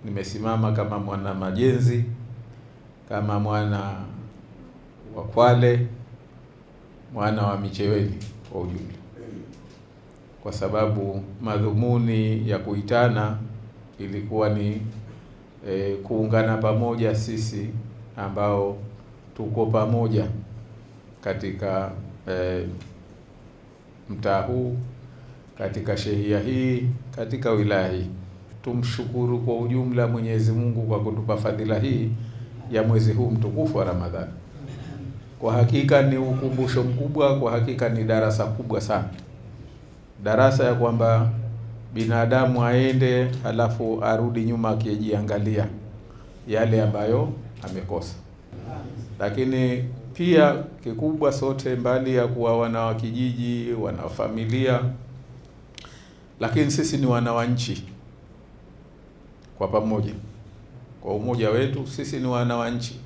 nimesimama kama mwana Majenzi, kama mwana wa Kwale, mwana wa Micheweni kwa ujumla, kwa sababu madhumuni ya kuitana ilikuwa ni kuungana pamoja sisi ambao tuko pamoja katika mtaa huu, katika shehia hii, katika wilaya hii. Tumshukuru kwa ujumla Mwenyezi Mungu kwa kutupa fadhila hii ya mwezi huu mtukufu wa Ramadhani. Kwa hakika ni ukumbusho mkubwa, kwa hakika ni darasa kubwa sana. Darasa ya kwamba binadamu aende halafu arudi nyuma akijiangalia yale ambayo amekosa. Lakini pia kikubwa sote, mbali ya kuwa wana wa kijiji, wana familia, lakini sisi ni wana wa nchi kwa pamoja. Kwa umoja wetu sisi ni wana wa nchi,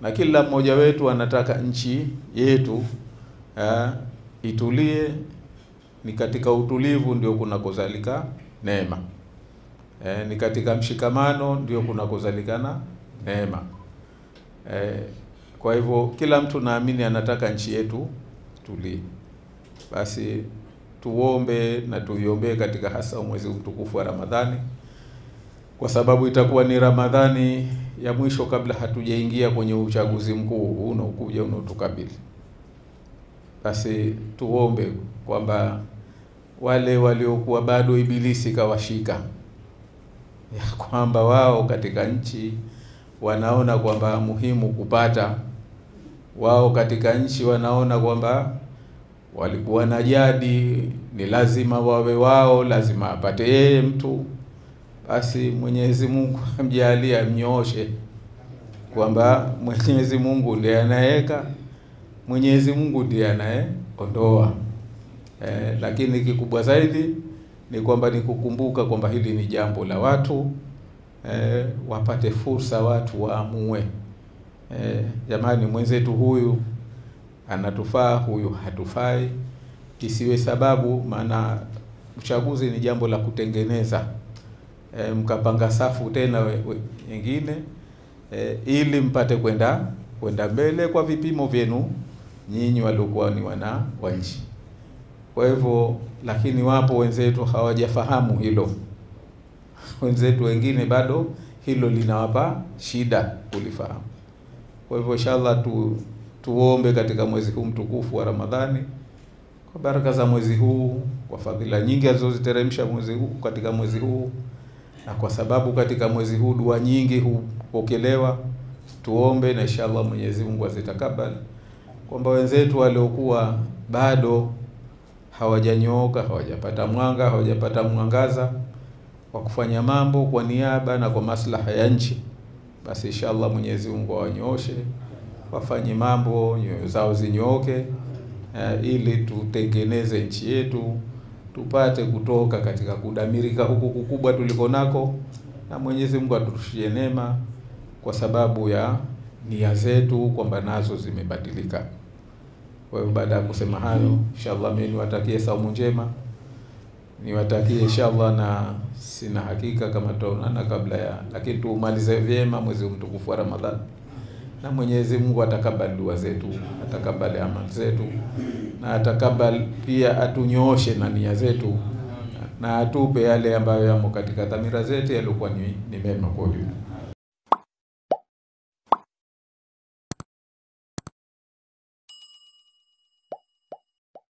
na kila mmoja wetu anataka nchi yetu itulie. Ni katika utulivu ndio kunakozalika neema. Ni katika mshikamano ndio kunakozalikana neema. Kwa hivyo kila mtu naamini anataka nchi yetu tulie. Basi tuombe na tuiombe katika hasa mwezi mtukufu wa Ramadhani, kwa sababu itakuwa ni Ramadhani ya mwisho kabla hatujaingia kwenye uchaguzi mkuu unaokuja unaotukabili. Basi tuombe kwamba wale waliokuwa bado ibilisi kawashika, ya kwamba wao katika nchi wanaona kwamba muhimu kupata, wao katika nchi wanaona kwamba walikuwa na jadi, ni lazima wawe wao, lazima apate yeye mtu. Basi Mwenyezi Mungu amjalie, amnyooshe, kwamba Mwenyezi Mungu ndiye anayeweka, Mwenyezi Mungu ndiye anayeondoa. Lakini kikubwa zaidi ni kwamba ni kukumbuka kwamba hili ni jambo la watu, wapate fursa watu waamue, jamani, mwenzetu huyu anatufaa, huyu hatufai. Isiwe sababu, maana uchaguzi ni jambo la kutengeneza, mkapanga safu tena wengine ili mpate kwenda mbele kwa vipimo vyenu nyinyi waliokuwa ni wana wa nchi. Kwa hivyo, lakini wapo wenzetu hawajafahamu hilo. Wenzetu wengine bado hilo linawapa shida kulifahamu. Kwa hivyo inshallah tuombe katika mwezi huu mtukufu wa Ramadhani, kwa baraka za mwezi huu, kwa fadhila nyingi alizoziteremsha mwezi huu katika mwezi huu, na kwa sababu katika mwezi huu dua nyingi hupokelewa. Tuombe na inshallah Mwenyezi Mungu azitakabali, kwamba wenzetu waliokuwa bado hawajanyooka, hawajapata mwanga, hawajapata mwangaza wa kufanya mambo kwa niaba na kwa maslaha ya nchi, basi inshallah Mwenyezi Mungu awanyooshe, wafanye mambo, nyoyo zao zinyooke, ili tutengeneze nchi yetu, tupate kutoka katika kudamirika huku kukubwa tuliko nako, na Mwenyezi Mungu aturushie neema kwa sababu ya nia zetu kwamba nazo zimebadilika. Kwa hiyo baada ya kusema hayo, inshallah mimi niwatakie saumu njema, niwatakie inshallah, na sina hakika kama tutaonana kabla ya, lakini tuumalize vyema mwezi mtukufu wa Ramadhani, na Mwenyezi Mungu atakabali dua zetu, atakabali amali zetu, na atakabali pia atunyooshe na nia zetu, na atupe yale ambayo yamo katika dhamira zetu yalikuwa ni mema kwa ujumla.